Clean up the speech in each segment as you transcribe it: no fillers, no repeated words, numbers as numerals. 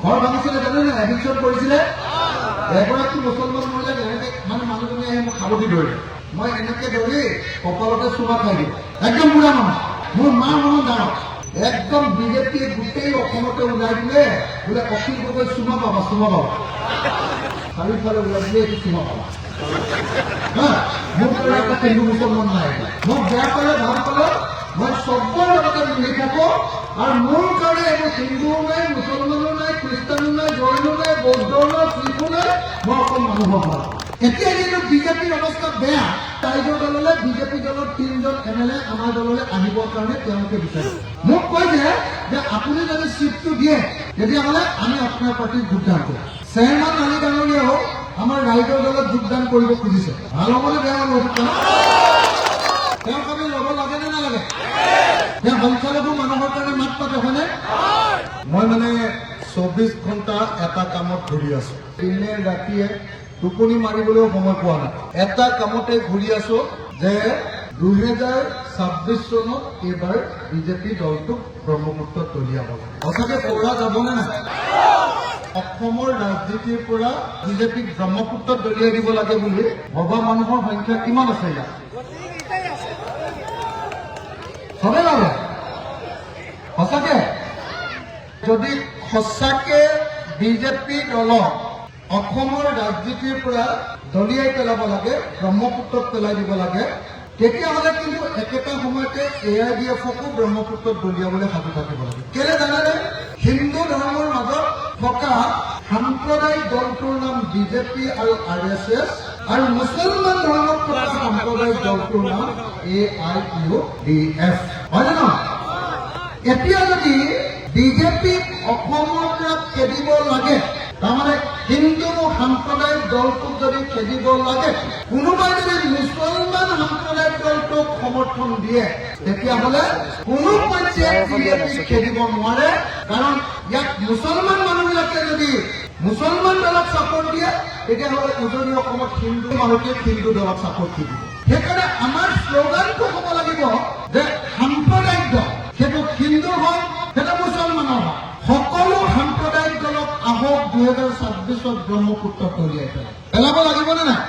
ঘৰ ভাঙিছিলে জানে নে? এভিকশ্যন কৰিছিলে। এগৰাকী মুছলমান মহিলাক এনেকে মানে মানুহজনী আহি মোক সাৱটি ধৰিলে। মই এনেকে ধৰি কপালতে চুমা খাই দিওঁ। একদম বুঢ়া মানুহ, মোৰ মা মানুহ ডাঙৰ। একদম বিজেপিয়ে গোটেই অসমতে ওলাই দিলে বোলে অখিল গগৈ চুমা পাবা, চুমা পাবা। চাৰিওফালে ওলাই দিলে এইটো চুমা পাবা। মোৰ কাৰণে এটা হিন্দু মুছলমান নাই। মোক বেয়া পালে ভাল পালে মই চবৰ লগতে মিলি থাকো। আৰু মোৰ কাৰণে এইবোৰ হিন্দুও নাই, মুছলমানো নাই, খ্ৰীষ্টানো নাই, জৈনো নাই, বৌদ্ধও নাই, শিখো নাই। মই অকল মানুহক ভাল পাওঁ। এতিয়া যিটো বিজেপিৰ অৱস্থা বেয়া, ৰাইজৰ দললৈ বিজেপি দলৰ 3জন MLA আমাৰ দললৈ আহিবৰ কাৰণে তেওঁলোকে বিচাৰে। মোক কৈছে যে আপুনি যদি চিটটো দিয়ে তেতিয়াহ'লে আমি আপোনাৰ পাৰ্টিত যোগদান কৰিম। চেয়াৰমেন আলী ডাঙৰীয়াও আমাৰ ৰাইজৰ দলত যোগদান কৰিব খুজিছে। ভাল হ'বনে বেয়া হ'ব? তেওঁক আমি ল'ব লাগে নে নালাগে? তেওঁ সংখ্যালঘু মানুহৰ কাৰণে মাত পাতে হয়নে? মই মানে 24 ঘণ্টা এটা কামত ঘূৰি আছো। দিনে ৰাতিয়ে টোপনি মাৰিবলৈও সময় পোৱা নাই। এটা কামতে ঘূৰি আছো যে 2026 চনত এইবাৰ বিজেপি দলটোক ব্ৰহ্মপুত্ৰত দলিয়াব লাগে। সঁচাকে পৰা যাবনে নাই? অসমৰ ৰাজনীতিৰ পৰা বিজেপিক ব্ৰহ্মপুত্ৰত দলিয়াই দিব লাগে বুলি ভবা মানুহৰ সংখ্যা কিমান আছে ইয়াত? চবে ভাবে সঁচাকে যদি সঁচাকে বিজেপি দলক অসমৰ ৰাজনীতিৰ পৰা দলিয়াই পেলাব লাগে, ব্ৰহ্মপুত্ৰত পেলাই দিব লাগে, তেতিয়াহ'লে কিন্তু একেটা সময়তে AIDFকো ব্ৰহ্মপুত্ৰত দলিয়াবলৈ সাজু থাকিব লাগে। কেলে জানেনে? হিন্দু ধৰ্মৰ মাজত থকা সাম্প্ৰদায়িক দলটোৰ নাম বিজেপি আৰু RSS, আৰু মুছলমান ধৰ্মত থকা সাম্প্ৰদায়িক দলটোৰ নাম AIUDF। হয় নে? এতিয়া যদি বিজেপিক অসমৰ পৰা খেদিব লাগে, তাৰমানে হিন্দু সাম্প্ৰদায়িক দলটোক যদি খেদিব লাগে, কোনোবাই যদি মুছলমান সাম্প্ৰদায়িক দলটোক সমৰ্থন দিয়ে, তেতিয়াহ'লে কোনো পৰ্যায়ত বিজেপিক খেদিব নোৱাৰে। কাৰণ ইয়াত মুছলমান মানুহবিলাকে যদি মুছলমান দলক ছাপোৰ্ট দিয়ে, তেতিয়াহ'লে উজনি অসমত হিন্দু মানুহকে হিন্দু দলক ছাপোৰ্ট দিব। সেইকাৰণে আমাৰ শ্লোগানটো হ'ব লাগিব যে সাম্প্ৰদায়িক দল, সেইটো হিন্দু হওক, সেইটো মুছলমানৰ হওক, সকলো সাম্প্ৰদায়িক দলক আহক 2026 ব্ৰহ্মপুত্ৰত দলিয়াই পেলাব লাগিবনে নাই?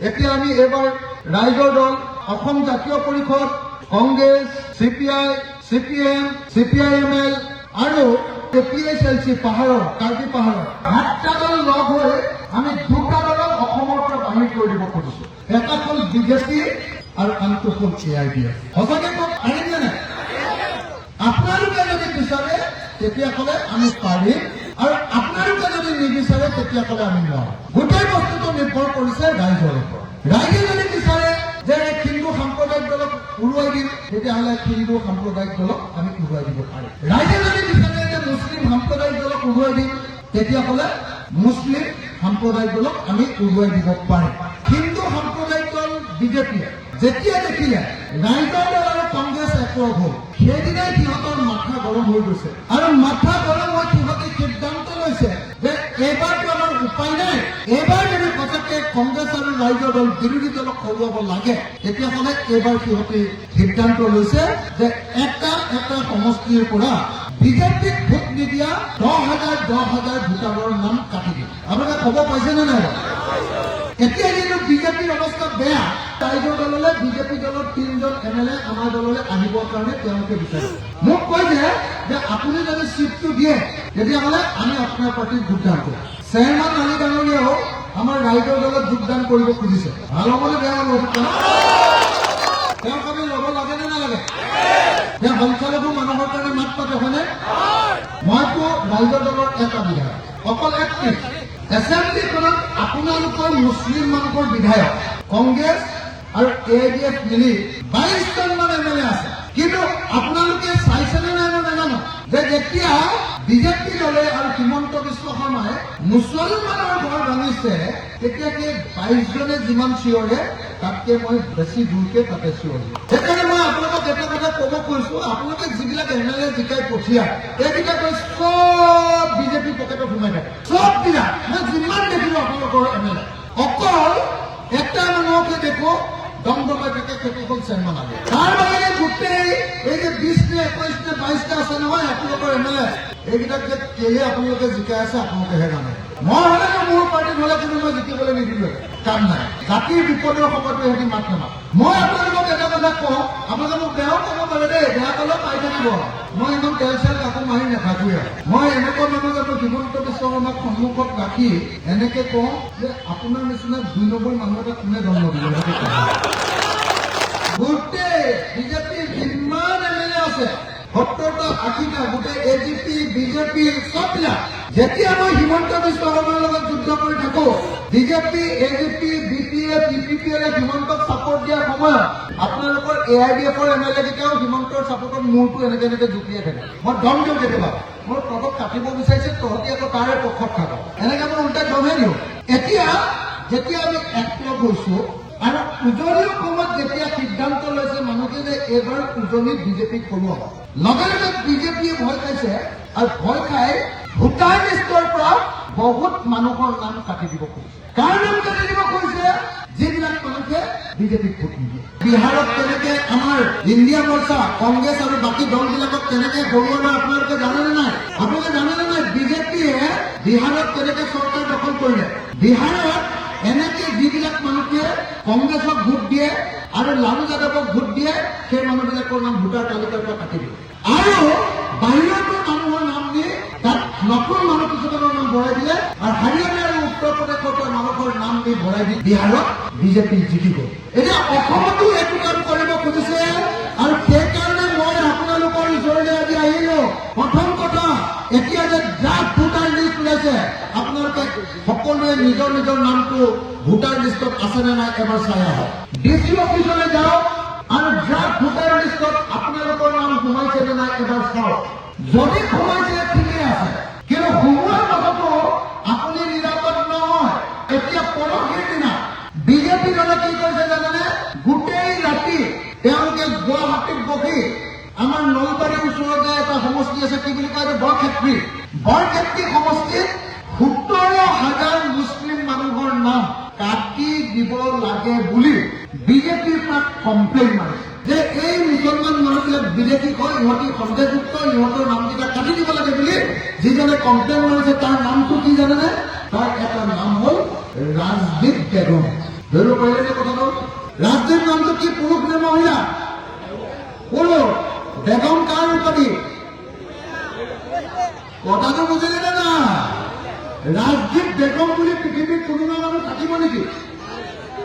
এতিয়া আমি এইবাৰ ৰাইজৰ দল, অসম জাতীয় পৰিষদ, কংগ্ৰেছ, CPI, CPM, CPIML আৰু PSLC পাহাৰৰ, কাৰ্বি পাহাৰৰ 8টা দল লগ হৈ আমি 2টা দলক অসমৰ পৰা বাহিৰ কৰি দিব খুজিছো। এটা হ'ল বিজেপি আৰু আনটো হ'ল AIDF। সঁচাকে কওক, পাৰিম নে নাই? আপোনালোকে যদি বিচাৰে তেতিয়াহ'লে আমি পাৰিম, আৰু আপোনালোকে যদি নিবিচাৰে তেতিয়াহ'লে আমি নোৱাৰো। গোটেই বস্তুটো নিৰ্ভৰ কৰিছে ৰাইজৰ ওপৰত। ৰাইজে যদি বিচাৰে যে হিন্দু সাম্প্ৰদায়িক দলক উৰুৱাই দিম, তেতিয়াহ'লে হিন্দু সাম্প্ৰদায়িক দলক আমি উৰুৱাই দিব পাৰিম। ৰাইজে যদি বিচাৰে যে মুছলিম সাম্প্ৰদায়িক দলক উৰুৱাই দিম, তেতিয়াহ'লে মুছলিম সাম্প্ৰদায়িক দলক আমি উৰুৱাই দিব পাৰিম। হিন্দু সাম্প্ৰদায়িক দল বিজেপিয়ে যেতিয়া দেখিলে ৰাইজৰ দল আৰু কংগ্ৰেছ একলগ হ'ল, সেইদিনাই সিহঁতৰ মাথা গৰম হৈ গৈছে, আৰু মাথা গৰম হৈ সিহঁতে সিদ্ধান্ত লৈছে যে এইবাৰতো আমাৰ উপায় নাই। এইবাৰ যদি সঁচাকে কংগ্ৰেছ আৰু ৰাইজৰ দল বিৰোধী দলক হৰুৱাব লাগে, তেতিয়াহ'লে এইবাৰ সিহঁতে সিদ্ধান্ত লৈছে যে এটা এটা সমষ্টিৰ পৰা বিজেপিক ভোট নিদিয়া 10,000 ভোটাৰৰ নাম কাটি দিয়ে। আপোনালোকে খবৰ পাইছেনে নাই? এতিয়া যিটো বিজেপিৰ অৱস্থা বেয়া, ৰাইজৰ দললৈ বিজেপি দলৰ 3জন MLA আমাৰ দললৈ আহিবৰ কাৰণে তেওঁলোকে বিচাৰে। মোক কৈছে যে আপুনি যদি চিটটো দিয়ে তেতিয়াহ'লে আমি আপোনাৰ পাৰ্টিত যোগদান কৰিম। চেয়াৰমেন আলী ডাঙৰীয়াও আমাৰ ৰাইজৰ দলত যোগদান কৰিব খুজিছে। ভাল হ'বনে বেয়া হ'ব? তেওঁক আমি ল'ব লাগে নে নালাগে? তেওঁ সংখ্যালঘু মানুহৰ কাৰণে মাত পাতে হয়নে? মইতো ৰাইজৰ দলৰ এটা বিধায়ক, অকল একত্ৰিশ। এছেম্বলিখনত আপোনালোকৰ মুছলিম মানুহৰ বিধায়ক কংগ্ৰেছ আৰু AIDF মিলি 22জনমান MLA আছে। কিন্তু আপোনালোকে চাইছেনে নাই মই নাজানো যে যেতিয়া বিজেপি দলে আৰু হিমন্ত বিশ্ব শৰ্মাই মুছলমানৰ ঘৰ ভাঙিছে, তেতিয়া কি 22জনে যিমান চিঞৰে তাতকে মই বেছি জোৰকে তাতে চিঞৰিম। সেইকাৰণে মই আপোনালোকক এটা কথা ক'ব কৈছো, আপোনালোকে যিবিলাক MLA জিকাই পঠিয়ায়, এইকেইটা কৈ চব বিজেপি পকেটত সোমাই থাকে। চব বিলাক মই যিমান দেখিলো আপোনালোকৰ MLA, অকল এটা মানুহকে দেখো দমদমাই থাকে সেইটো হ'ল চেয়াৰমেন আগে তাৰ বাহিৰে গোটেই এই যে 20 নে 21 নে 22টা আছে নহয় আপোনালোকৰ এমএলএ এইকেইটাক যে কেলে আপোনালোকে জিকাই আছে আপোনালোকেহে জানে মই হলে মোৰ পাৰ্টিত হলে কিন্তু মই জিকিবলৈ নিদিলো কাম নাই জাতিৰ বিপদৰ সময়তো সিহঁতি মাত নামাতে মই আপোনালোকক এটা কথা কওঁ আপোনালোকে মোক বেয়াও ক'ব পাৰে দেই বেয়া ক'লেও পাই থাকিব মই ইমান তেল চেল কাকো মাৰি নাথাকোৱে মই এনেকুৱা মানুহ জানো হিমন্ত বিশ্ব শৰ্মাক সন্মুখত ৰাখি এনেকে কওঁ যে আপোনাৰ নিচিনা 2 নম্বৰ মানুহ এটা কোনে জন্ম দিলে গোটেই বিজেপিৰ যিমান এমএলএ আছে 70টা 80টা গোটেই এজিপি বিজেপি চববিলাক যেতিয়া মই হিমন্ত বিশ্ব শৰ্মাৰ লগত যুদ্ধ কৰি থাকো বিজেপি এজিপি বিপিএফ ইউপিপিএল হিমন্তক ছাপৰ্ট দিয়াৰ সময়ত আপোনালোকৰ এআইডিএফৰ এমএলএ কেইটাও হিমন্তৰ ছাপৰ্টত মূৰটো এনেকে এনেকে জুপিয়াই থাকে মই দম দিওঁ কেতিয়াবা মোৰ তলত কাটিব বিচাৰিছে তহঁতি আকৌ তাৰে পক্ষত থাক এনেকে মই উল্টাই দমহে দিওঁ এতিয়া যেতিয়া আমি একলগ হৈছো আৰু উজনিৰ সময়ত যেতিয়া সিদ্ধান্ত লৈছে মানুহে যে এইবাৰ উজনিত বিজেপিক কৰোৱা লগে লগে বিজেপিয়ে ভয় খাইছে আৰু ভয় খাই ভোটাৰ লিষ্টৰ পৰা বহুত মানুহৰ নাম কাটি দিব খুজিছে কাৰ নাম কাটি দিব খুজিছে যিবিলাক মানুহে বিজেপিক ভোট নিদিয়ে বিহাৰত তেনেকে আমাৰ ইণ্ডিয়া মৰ্চা কংগ্ৰেছ আৰু বাকী দলবিলাকক তেনেকে হৰুৱালে আপোনালোকে জানেনে নাই আপোনালোকে জানেনে নাই বিজেপিয়ে বিহাৰত তেনেকে চৰকাৰ দখল কৰিলে বিহাৰত এনেকে যিবিলাক মানুহে কংগ্ৰেছক ভোট দিয়ে আৰু লালু যাদৱক ভোট দিয়ে সেই মানুহবিলাকৰ নাম ভোটাৰ তালিকাৰ পৰা কাটি দিয়ে আৰু বাহিৰতো মানুহৰ নাম দি তাত নতুন মানুহ কিছুমানৰ নাম ভৰাই দিলে আৰু হাৰিয়ানা আৰু উত্তৰ প্ৰদেশৰ পৰা মানুহৰ নাম দি ভৰাই দি বিহাৰত বিজেপি জিকিব এতিয়া অসমতো এইটো কাম কৰিব খুজিছে আৰু সেইকাৰণে মই আপোনালোকৰ ওচৰলৈ আজি আহিলো প্ৰথম কথা এতিয়া যে ড্ৰাফ্ট ভোটাৰ লিষ্ট ওলাইছে আপোনালোকে সকলোৱে নিজৰ নিজৰ নামটো ভোটাৰ লিষ্টত আছে নে নাই এবাৰ চাই আহক ডিচি অফিচলৈ যাওক আৰু ড্ৰাফ্ট ভোটাৰ লিষ্টত আপোনালোকৰ নাম সোমাইছে নে নাই এবাৰ চাওক যদি সোমাইছে ঠিকে আছে কিন্তু সোমোৱাৰ পাছতো আপুনি নিৰাপদ নহয় এতিয়া পৰহিৰ দিনা বিজেপি দলে কি কৰিছে জানেনে গোটেই ৰাতি তেওঁলোকে গুৱাহাটীত বহি আমাৰ নলবাৰীৰ ওচৰতে এটা সমষ্টি আছে কি বুলি কয় বৰক্ষেত্ৰী সমষ্টিত 17,000 মুছলিম মানুহৰ নাম কাটি দিব লাগে বুলি বিজেপিৰ পৰা কমপ্লেইন মাৰিছে যে এই মুছলমান মানুহবিলাক বিদেশী হয় ইহঁতি সন্দেহযুক্ত ইহঁতৰ নামকেইটা কাটি দিব লাগে বুলি যিজনে কমপ্লেইন মাৰিছে তাৰ নামটো কি জানেনে তাৰ এটা নাম হ'ল ৰাজদীপ বেগম ধৰিব পাৰিলে নে কথাটো ৰাজদীপ নামটো কি পুৰুষ নে মহিলা পুৰুষ বেগম কাৰ উপাধি কথাটো বুজিলে নে না ৰাজদীপ বেগম বুলি পৃথিৱীত কোনো মানুহ থাকিব নেকি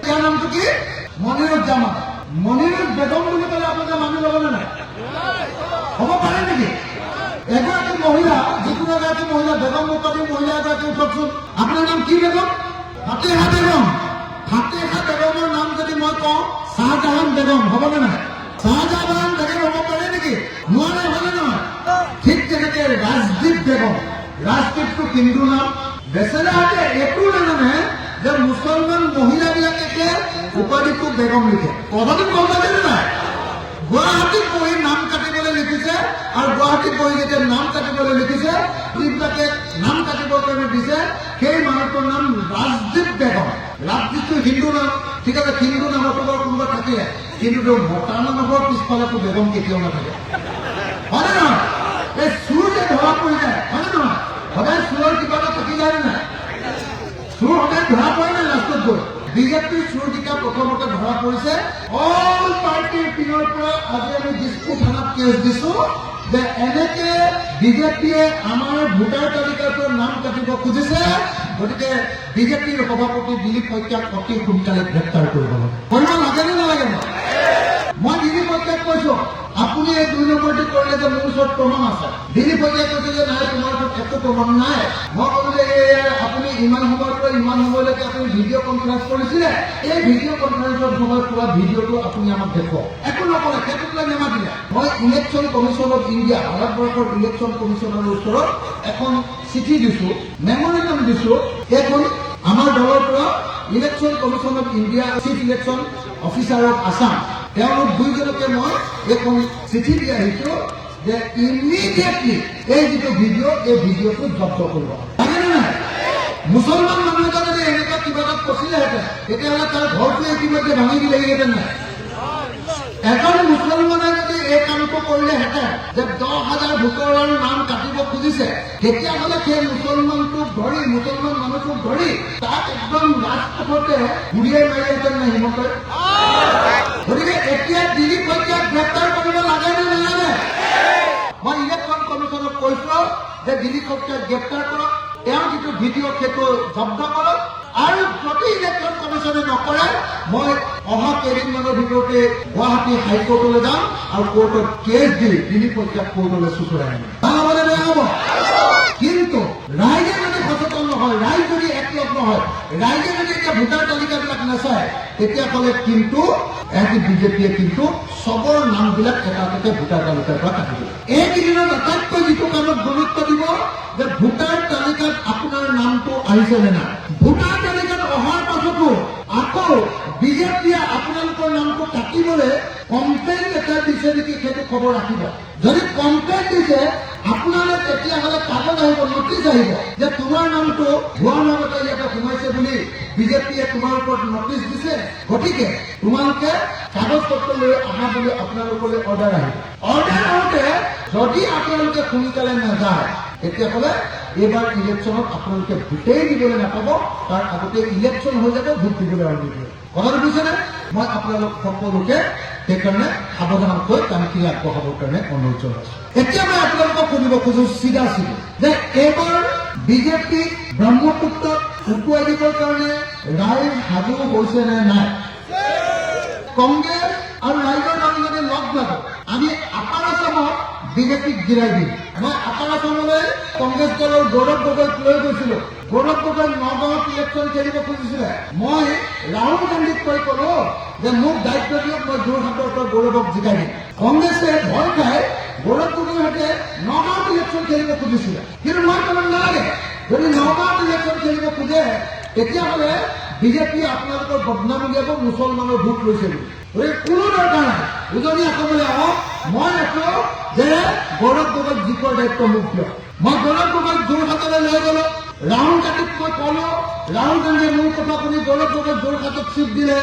ইয়াৰ নামটো কি মনিৰুজ্জামান মনিৰুজ বেগম বুলি ক'লে আপোনালোকে মানি ল'বনে নাই হ'ব পাৰে নেকি এগৰাকী মহিলা যিকোনো এগৰাকী মহিলা বেগম উপাধি মহিলা এগৰাকী উঠকচোন আপোনাৰ নাম কি বেগম ফাতেহা বেগম ফাতেহা বেগমৰ নাম যদি মই কওঁ শাহজাহান বেগম হ'বনে নাই শাহজাহান বেগম হ'ব পাৰে নেকি নোৱাৰে হয়নে নহয় ঠিক তেনেকে ৰাজদীপ বেগম ৰাজদীপটো হিন্দু নাম বেচেৰাহঁতে একো নাজানে যে মুছলমান মহিলাবিলাকে উপাধিটো বেগম লিখে কথাটো গম পাইছে নাই গুৱাহাটীত বহি নাম কাটিবলৈ লিখিছে আৰু গুৱাহাটীত বহি যেতিয়া নাম কাটিবলৈ লিখিছে যিবিলাকে নাম কাটিবৰ কাৰণে দিছে সেই মানুহটোৰ নাম ৰাজদীপ বেগম ৰাজদীপটো হিন্দু নাম ঠিক আছে হিন্দু নামতো বাৰু কোনোবা থাকিলে কিন্তু মতা মানুহৰ পিছফালেতো বেগম কেতিয়াও নাথাকে হয়নে নহয় এই চুৰ যে ধৰা পৰি যায় হয়নে নহয় সদায় চুৰৰ কিবা এটা থাকি যায় নাই চুৰ সদায় ধৰা পৰে নাই লাষ্টত গৈ বিজেপিৰ চুৰকেইটা প্ৰথমতে ধৰা পৰিছে অল পাৰ্টিৰ পিনৰ পৰা আজি আমি দিছপুৰ থানাত কেছ দিছো যে এনেকে বিজেপিয়ে আমাৰ ভোটাৰ তালিকাৰ পৰা নাম কাটিব খুজিছে গতিকে বিজেপিৰ সভাপতি দিলীপ শইকীয়াক অতি সোনকালে গ্ৰেপ্তাৰ কৰিব লাগে নে নালাগে মই দিলীপ শইকীয়াক কৈছো আপুনি এই 2 নম্বৰটো কৰিলে যে মোৰ ওচৰত প্ৰমাণ আছে দিলীপ শইকীয়াই কৈছে যে নাই তোমাৰ ওচৰত একো প্ৰমাণ নাই মই ক'লো যে আপুনি ইমান সময়ৰ পৰা ইমান সময়লৈকে আপুনি ভিডিঅ' কনফাৰেন্স কৰিছিলে এই ভিডিঅ' কনফাৰেন্সৰ সময়ত পোৱা ভিডিঅ'টো আপুনি আমাক দেখুৱাওক একো নকৰে সেইটোক লৈ নেমাতিলে মই ইলেকশ্যন কমিশ্যন অফ ইণ্ডিয়া ভাৰতবৰ্ষৰ ইলেকশ্যন কমিশ্যনৰ ওচৰত এখন চিঠি দিছো মেমৰেণ্ডাম দিছো এইখন আমাৰ দলৰ পৰা election commission of India chief election officer of Assam তেওঁলোক দুইজনকে মই এখন চিঠি দি আহিছো যে ইমিডিয়েটলি এই যিটো ভিডিঅ' এই ভিডিঅ'টো জব্দ কৰিব লাগে নে নাই মুছলমান মানুহ এজনে এনেকুৱা কিবা এটা ফচিলেহেঁতেন তেতিয়াহ'লে তাৰ ঘৰটো ইতিমধ্যে ভাঙি দিলেহেঁতেন নাই। এজন মুছলমানে যদি এই কামটো কৰিলেহেঁতেন যে 10,000 ভোটৰৰ নাম কাটিব খুজিছে, তেতিয়াহ'লে সেই মুছলমান মানুহটোক ধৰি তাক একদম ৰাজপথতে গুৰিয়াই মাৰিলেহেঁতেন নাই হিমন্তই। গতিকে এতিয়া দিলীপ শইকীয়াক গ্ৰেপ্তাৰ কৰিব লাগে নে নালাগে? মই ইলেকশ্যন কমিশ্যনক কৈছো যে দিলীপ শইকীয়াক গ্ৰেপ্তাৰ কৰক, তেওঁ যিটো ভিডিঅ' সেইটো জব্দ কৰক, আৰু যদি ইলেকশ্যন কমিশ্যনে নকৰে মই অহা কেইদিনমানৰ ভিতৰতে গুৱাহাটী হাইকোৰ্টলৈ যাম আৰু কোৰ্টত কেছ দি দিলীপ শইকীয়াক কোৰ্টলৈ চুচৰাই আনিম। ভাল হ'বনে বেয়া হ'ব? কিন্তু ৰাইজে যদি সচেতন নহয়, ৰাইজ যদি একলগ নহয়, ৰাইজে যদি এতিয়া ভোটাৰ তালিকাবিলাক নাচায়, তেতিয়াহ'লে কিন্তু বিজেপিয়ে কিন্তু চবৰ নামবিলাক এটা ভোটাৰ তালিকাৰ পৰা কাটিব। এইকেইদিনত আটাইতকৈ যিটো কামত গুৰুত্ব দিব যে ভোটাৰ তালিকাত আপোনাৰ নামটো আহিছে নে নাই। ভোটাৰ তালিকাত অহাৰ পাছতো আকৌ বিজেপিয়ে আপোনালোকৰ নামটো কাটিবলৈ কমপ্লেইন লেটাৰ দিছে নেকি সেইটো খবৰ ৰাখিব। যদি কমপ্লেইন দিছে আপোনালোক তেতিয়াহ'লে কাগজ আহিব, নটিচ আহিব যে তোমাৰ নামটো ভুৱা নাম এটা ইয়াতে সোমাইছে বুলি বিজেপিয়ে তোমাৰ ওপৰত নটিচ দিছে, গতিকে তোমালোকে কাগজ পত্ৰ লৈ আহা বুলি আপোনালোকলৈ অৰ্ডাৰ আহিব। অৰ্ডাৰ আহোঁতে যদি আপোনালোকে সোনকালে নাযায় তেতিয়াহ'লে এইবাৰ ইলেকশ্যনত আপোনালোকে ভোটেই দিবলৈ নাপাব, তাৰ আগতে ইলেকশ্যন হৈ যাব, ভোট দিবলৈ আৰম্ভ কৰিব। কথাটো বুজিছেনে? মই আপোনালোক সকলোকে সেইকাৰণে সাৱধানকৈ কামখিনি আগবঢ়াবৰ কাৰণে অনুৰোধ জনাইছো। এতিয়া মই আপোনালোকক সুধিব খোজো চিধা যে এইবাৰ বিজেপিক ব্ৰহ্মপুত্ৰত উটুৱাই দিবৰ কাৰণে ৰাইজ সাজু হৈছে নে নাই? কংগ্ৰেছ আৰু ৰাইজৰ দল যদি লগ লাগে আমি আপাৰ আছামত বিজেপিক গিৰাই দিম। মই আপাৰ আছামলৈ কংগ্ৰেছ দলৰ গৌৰৱ গগৈক লৈ গৈছিলো। গৌৰৱ গগৈ নগাঁৱত ইলেকশ্যন খেলিব খুজিছিলে। মই ৰাহুল গান্ধীক কৈ কলো যে মোক দায়িত্ব দিয়ক, মই যোৰহাটৰ পৰা গৌৰৱক জিকাই দিম। কংগ্ৰেছে ভয় খাই গৌৰৱ গগৈৰ সৈতে নগাঁৱত ইলেকশ্যন খেলিব খুজিছিলে, কিন্তু মই ক'লো নালাগে, যদি নগাঁৱত ইলেকশ্যন খেলিব খোজে তেতিয়াহ'লে বিজেপিয়ে আপোনালোকৰ বদনাম উলিয়াব, মুছলমানৰ ভোট লৈছে বুলি। কোনো দৰকাৰ নাই, উজনি অসমলৈ আহক। মই আছো যে গৌৰৱ গগৈক জিকৰ দায়িত্ব মোক দিয়ক। মই গৌৰৱ গগৈক যোৰহাটলৈ লৈ গলো। ৰাহুল গান্ধীক মই কলো, ৰাহুল গান্ধীয়ে মোৰ কথা শুনি গৌৰৱ গগৈক যোৰহাটত চিট দিলে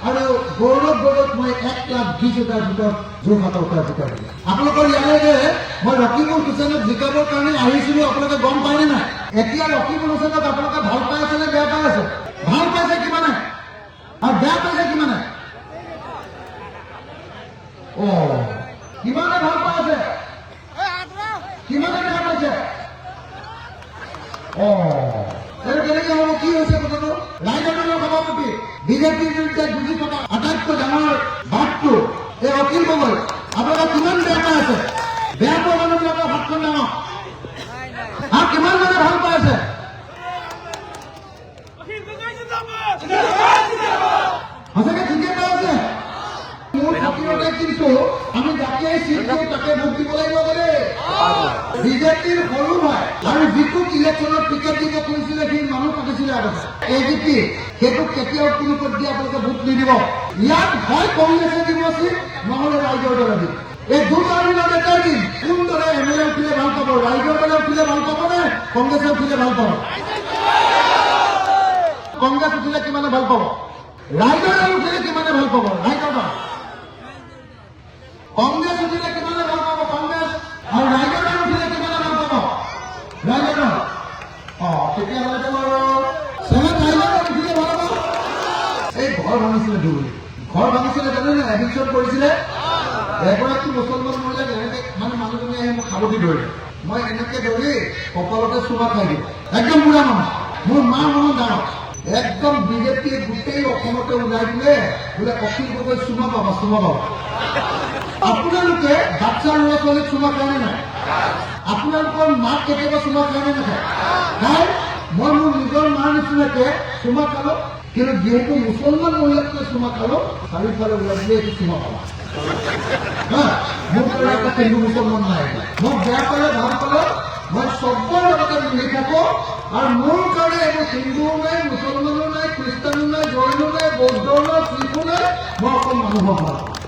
আৰু গৌৰৱ গগৈক মই 1,20,000 ভোটত যোৰহাটৰ পৰা জিকাই দিলো। আপোনালোকৰ ইয়ালৈ যে মই ৰকিবুল হুছেইনক জিকাবৰ কাৰণে আহিছিলো, আপোনালোকে গম পায়নে নাই? এতিয়া ৰকিবুল হুছেইনক আপোনালোকে ভাল পাই আছে নে বেয়া পাই আছে? ভাল পাইছে কিমানে আৰু বেয়া পাইছে কিমানে? কিমানে ভাল পাই আছে, কিমানে বেয়া পাইছে? কেনেকে হ'ব? কি হৈছে কথাটো? ৰাইজৰ দলৰ সভাপতি বিজেপিৰ বিৰুদ্ধে যুঁজি থকা আটাইতকৈ ডাঙৰ বাটটো এই অখিল গগৈ, আপোনালোকে কিমান বেয়া পাই আছে? বেয়া পোৱা মানুহবিলাকৰ হাতখন ডাঙৰ আৰু কিমান মানে ভাল পাই আছে? সঁচাকে ঠিকে পাই আছে? মোৰ খাতিৰতে কিন্তু আমি যাকে চিট দিওঁ তাকে ভোট দিব লাগিব বোলে। বিজেপিৰ সৰু ভাই আৰু যিটোক ইলেকশ্যনত টিকেট দিব খুজিছিলে সি মানুহ পাতিছিলে আগতে এজিপি, সেইটোক কেতিয়াও কোনো পৰ্যায়ে আপোনালোকে ভোট নিদিব। ইয়াত হয় কংগ্ৰেছে দিব চিট, নহ'লে ৰাইজৰ দলে দিব। এই দুটা দিনত এটাই দিন কোন দলে এমএলএ উঠিলে ভাল পাব? ৰাইজৰ দলে উঠিলে ভাল পাব নে কংগ্ৰেছে উঠিলে ভাল পাব? কংগ্ৰেছ উঠিলে কিমানে ভাল পাব? ৰাইজৰ দল উঠিলে কিমানে ভাল পাব? ৰাইজৰ দল। কংগ্ৰেছ উঠিলে কিমানে ভাল পাব? কংগ্ৰেছ। আৰু ৰাইজৰ দল উঠিলে কিমানে ভাল পাব? ৰাইজৰ দল। তেতিয়াহ'লে বাৰু ৰাইজৰ দল উঠিলে ভাল পাব। এই ঘৰ ভাঙিছিলে ধুবুৰী, ঘৰ ভাঙিছিলে জানে নে? এভিকশ্যন কৰিছিলে। এগৰাকী মুছলমান মহিলাক এনেকে মানে মানুহজনে আহি মোক সাৱটি ধৰিলে। মই এনেকে ধৰি কপালতে চুমা খাই দিওঁ। একদম বুঢ়া মানুহ, মোৰ মা মনত ডাঙৰ। একদম বিজেপিয়ে গোটেই অসমতে ওলাই দিলে বোলে অখিল গগৈ চুমা পাবা, চুমা পাবা। আপোনালোকে বাচ্চা ল'ৰা ছোৱালীক চুমা খায় নে নাই? আপোনালোকৰ মাক কেতিয়াবা চুমা খায় নে নাখায়? খায়। মই মোৰ নিজৰ মাৰ নিচিনাকে চুমা খালো, কিন্তু যিহেতু মুছলমান মহিলাতকৈ চুমা খালো, চাৰিওফালে ওলাই দিলে এইটো চুমা পাবা। মোৰ কাৰণে এটা হিন্দু মুছলমান নাই। মোক বেয়া পালে ভাল পালে মই চবৰ লগতে মিলি থাকো, আৰু মোৰ কাৰণে এইবোৰ হিন্দুও নাই, মুছলমানো নাই, খ্ৰীষ্টানো নাই, জৈনো নাই, বৌদ্ধ নাই, শিখো নাই, মই অকল মানুহক ভাল পাওঁ।